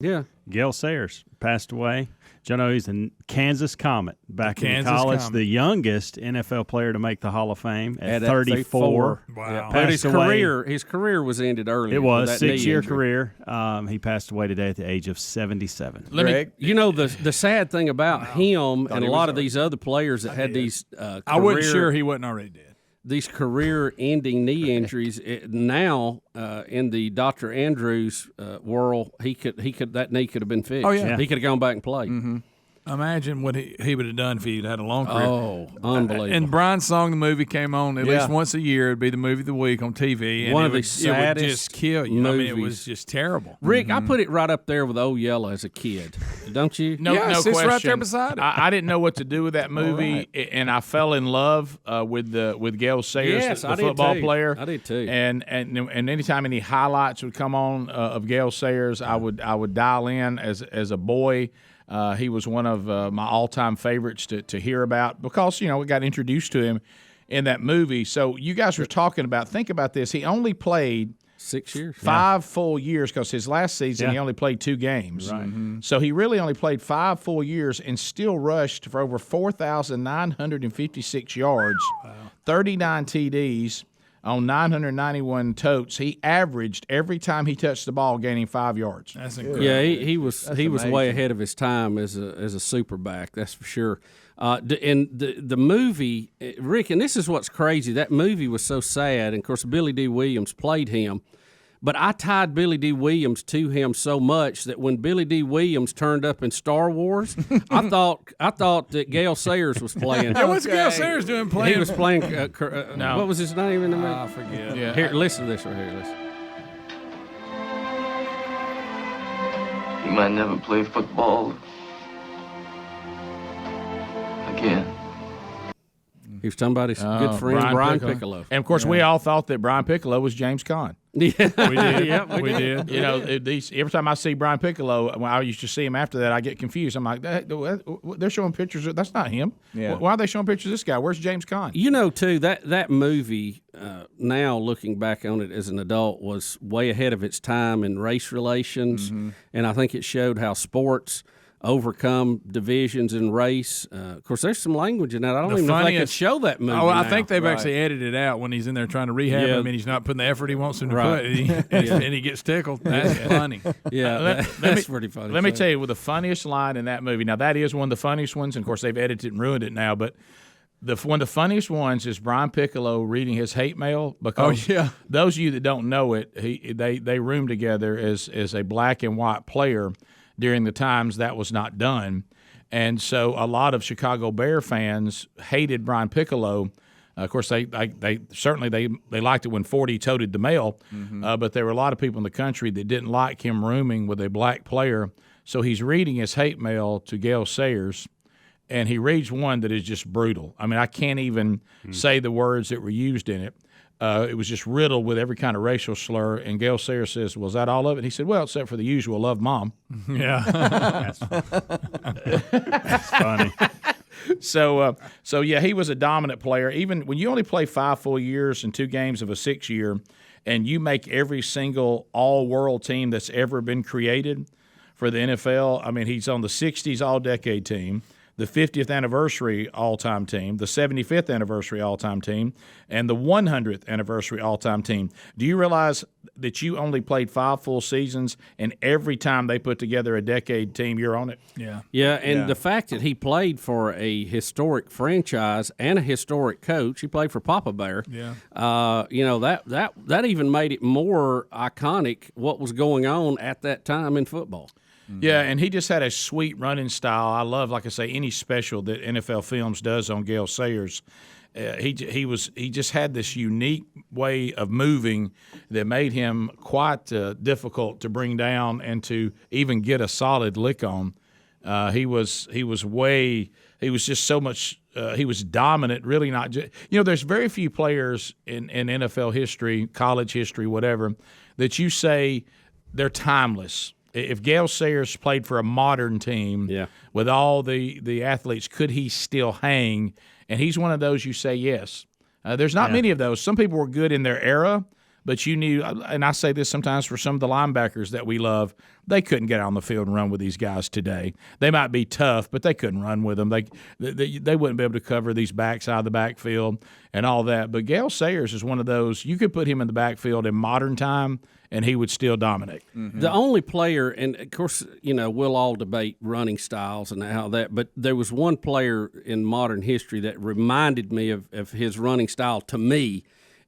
Yeah. Gale Sayers passed away. Joe know he's a Kansas Comet back in Kansas college, Comet. the youngest NFL player to make the Hall of Fame at 34. 34. Wow. Yeah, but Passed away. his career was ended early. It was with that knee 6-year injury. career. He passed away today at the age of 77. Greg, You know, the sad thing about him and a lot of these other players that had these I wasn't sure he wasn't already dead. these career-ending knee injuries. Now, in the Dr. Andrews world, that knee could have been fixed. Oh, yeah. He could have gone back and played. Imagine what he would have done if he'd had a long career. Oh, unbelievable! And Brian's Song, the movie, came on at least once a year. It'd be the movie of the week on TV. And One it of the would saddest just kill you. I mean, it movies. was just terrible. Rick, I put it right up there with Old Yellow as a kid. Don't you? No, Yes, no it's question. right there beside it. I didn't know what to do with that movie, and I fell in love with Gale Sayers, Yes, the I did football too. player. I did too. And anytime any highlights would come on of Gale Sayers, I would dial in as a boy. He was one of my all-time favorites to hear about because, we got introduced to him in that movie. So you guys were talking about, think about this. He only played 6 years. 5 full years because his last season he only played 2 games. Right. So he really only played 5 full years and still rushed for over 4,956 yards, 39 TDs on 991 totes. He averaged every time he touched the ball gaining 5 yards. That's incredible. Yeah, he was amazing. way ahead of his time as a super back. That's for sure. And the movie, Rick, and this is what's crazy. That movie was so sad, and of course Billy D. Williams played him. But I tied Billy D. Williams to him so much that when Billy D. Williams turned up in Star Wars, I thought that Gale Sayers was playing. Oh, Yeah, what's Gale Sayers doing playing? He was playing. No. What was his name in the movie? I forget. Yeah. Here, listen to this right here. Listen. You might never play football again. He was talking about his good friend Brian Piccolo. And, of course, we all thought that Brian Piccolo was James Caan. Yeah, We did. Yep, we did. Every time I see Brian Piccolo, when I used to see him after that, I get confused. I'm like, they're showing pictures. That's not him. Yeah. Why are they showing pictures of this guy? Where's James Caan? You know, too, that movie, now looking back on it as an adult, was way ahead of its time in race relations. And I think it showed how sports overcome divisions in race. Of course, there's some language in that. I don't even know if they could show that movie. Oh, I now. think they've actually edited it out when he's in there trying to rehab him and he's not putting the effort he wants him to Right. put. And he gets tickled. That's funny. Yeah, that's pretty funny. Let me tell you, with the funniest line in that movie. Now, that is one of the funniest ones. And, of course, they've edited it and ruined it now. But one of the funniest ones is Brian Piccolo reading his hate mail because those of you that don't know it, they roomed together as a black and white player during the times that was not done. And so a lot of Chicago Bear fans hated Brian Piccolo. Of course, they certainly liked it when 40 toted the mail, but there were a lot of people in the country that didn't like him rooming with a black player. So he's reading his hate mail to Gale Sayers, and he reads one that is just brutal. I mean, I can't even say the words that were used in it. It was just riddled with every kind of racial slur. And Gale Sayers says, "Was that all of it?" He said, "Well, except for the usual, love mom." Yeah. That's funny. So yeah, he was a dominant player. Even when you only play 5 full years and 2 games of a 6-year, and you make every single all-world team that's ever been created for the NFL. I mean, he's on the 60s All-Decade team, the 50th anniversary all-time team, the 75th anniversary all-time team, and the 100th anniversary all-time team. Do you realize that you only played 5 full seasons, and every time they put together a decade team, you're on it? Yeah. Yeah, and the fact that he played for a historic franchise and a historic coach, he played for Papa Bear. Yeah. That even made it more iconic what was going on at that time in football. Yeah, and he just had a sweet running style. I love, like I say, any special that NFL Films does on Gale Sayers. He just had this unique way of moving that made him quite difficult to bring down and to even get a solid lick on. He was just so much. He was dominant. Really, not just there's very few players in NFL history, college history, whatever, that you say they're timeless. If Gale Sayers played for a modern team with all the athletes, could he still hang? And he's one of those you say yes. There's not many of those. Some people were good in their era, but you knew, and I say this sometimes for some of the linebackers that we love, they couldn't get out on the field and run with these guys today. They might be tough, but they couldn't run with them. They wouldn't be able to cover these backs out of the backfield and all that. But Gale Sayers is one of those, you could put him in the backfield in modern time, and he would still dominate. Mm-hmm. The only player, and of course, we'll all debate running styles and how that, but there was one player in modern history that reminded me of his running style to me,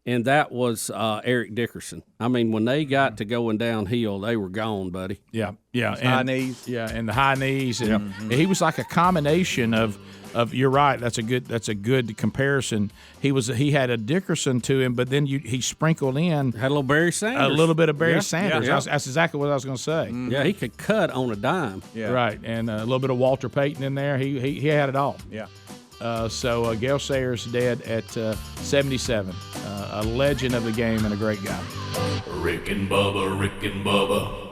and that was Eric Dickerson. I mean, when they got to going downhill, they were gone, buddy. Yeah. High knees. Yeah, and the high knees. And he was like a combination of you're right. That's a good comparison. He had a Dickerson to him, but then he sprinkled in had a little Barry Sanders, a little bit of Barry Sanders. Yeah. That's exactly what I was going to say. Yeah, he could cut on a dime. Yeah. Right, and a little bit of Walter Payton in there. He had it all. Yeah. So Gale Sayers dead at 77. A legend of the game and a great guy. Rick and Bubba, Rick and Bubba.